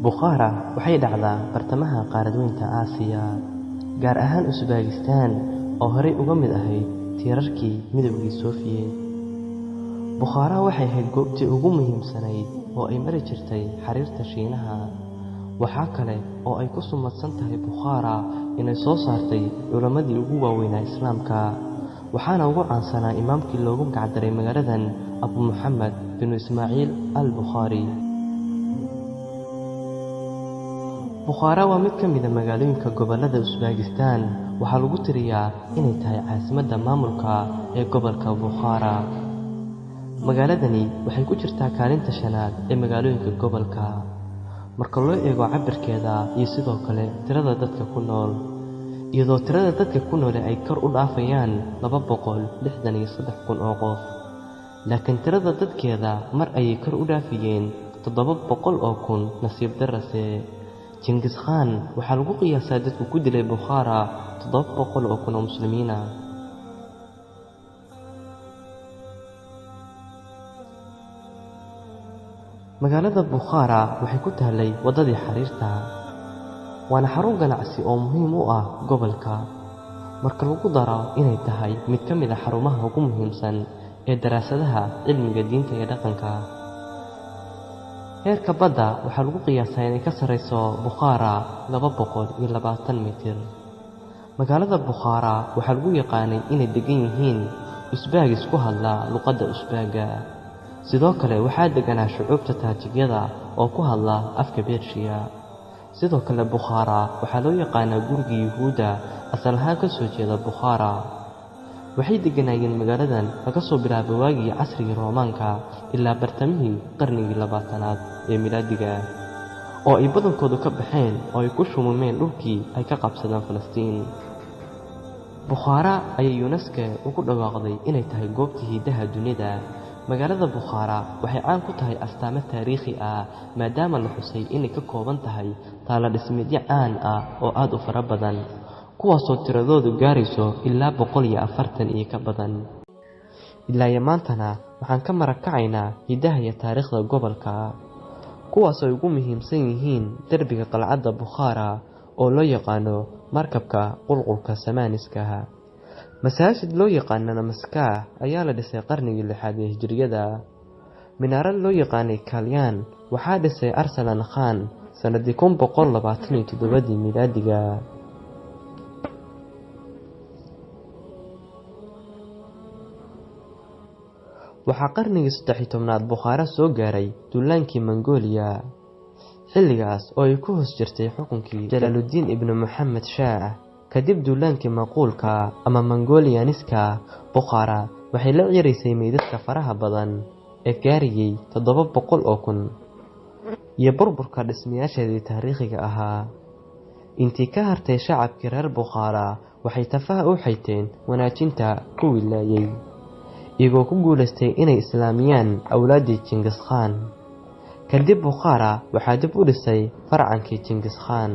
Bukhara waxay dhacdaa bartamaha qaaradweynta Aasiya, gaar ahaan Usbekistan oo horey uga mid ahayd tiirarkii Midowgii Sofiyeet. Bukhara waxay ahayd goobtii ugu muhiimsanayd oo ay mari jirtay xiriirta Shiinaha. Waxa kale oo ay ku sumadsan tahay Bukhara inay soo saartay culimadii ugu waaweynaa Islaamka, waxaana ugu caansanaa imaamkii loogu magacdaray magaaladan Abu Muhammad bin Ismaaciil al-Bukhari. Bukhara waa mid ka mid ah magaalooyinka gobolada Usbekistan. Waxaa lagu tiriyaa inay tahay caasimadda maamulka ee gobolka Bukhara. Magaaladani waxay ku jirtaa kaalinta shanaad ee magaalooyinka gobolka marka loo eego cabirkeeda iyo sidoo kale tirada dadka ku nool, iyadoo tirada dadka ku nool ay kor u dhaafayaan 263,000 oo qof. laakiin tirada dadkeeda mar ayay kor u dhaafiyeen 700,000. nasiib darase, Genghis Khan waxaa lagu qiyaasaa dadku ku dilay Bukhara 700,000 oo muslimiin ah. magaalada Bukhara waxay ku taallay wadadii xiriirta, waana xarun ganacsi oo muhiim u ah gobolka. marka lagu daro inay tahay mid ka mid ah xarumaha ugu muhiimsan ee daraasadaha cilmiga diinta iyo dhaqanka. heerka badda waxaa lagu qiyaasaa inay ka sareyso Bukhara 220 mitir. magaalada Bukhara waxaa lagu yaqaanay inay degan yihiin Usbagis ku hadla luqadda Usbaga. sidoo kale waxaa deganaa shucuubta Taajikada oo ku hadla afka Bershiya. sidoo kale Bukhara waxaa loo yaqaanaa guriga Yuhuudda asal ahaan ka soo jeeda Bukhara. waxay deganaayeen magaaladan laga soo bilaabo waagii casrigii Roomaanka ilaa bartamihii qarnigii 20aad ee milaadiga, oo ay badankoodu ka baxeen oo ay ku shumumeen dhulkii ay ka qabsadeen Falastiin. Bukhara ayay UNESCO ugu dhawaaqday inay tahay goobta hidaha dunida. magaalada Bukhara waxay caan ku tahay astaamo taariikhi ah maadaama la xusay inay ka kooban tahay taalo dhismeedyo caan ah oo aad u fara badan, kuwaasoo tiradoodu gaarayso ilaa 140 iyo ka badan. ilaa maantana waxaan ka marakacaynaa hidaha iyo taariikhda gobolka, kuwaasoo ay ugu muhiimsan yihiin derbiga qalcadda Bukhara oo loo yaqaano markabka qulqulka Samaaniska. masaajid loo yaqaano Namaskah ayaa la dhisay qarnigii 6aad ee Hijriyada. minaarad loo yaqaanay Kalyan waxaa dhisay Arsalan Khan sanadii 127 miilaadiga. waxaa qarnigii 13aad Bukhara soo gaaray duulaankii Mongolia, xilligaas oo ay ku hoos jirtay xukunkii Jalaaluddin ibn Muhammad Shah. kadib duulaankii Maquulka ama Mongolianiska, Bukhara waxay la ciirisay meydadka faraha badan ee gaarayay 700,000 iyo burburka dhismayaasheedii taariikhiga ahaa. intii ka hartay shacabkii reer Bukhara waxay tafaha u xayteen wanaajinta kuwii laayay, iyagoo ku guuleystay inay islaamiyaan awlaadii Genghis Khan. kadib Bukhara waxaa dib u dhisay farcankii Genghis Khan.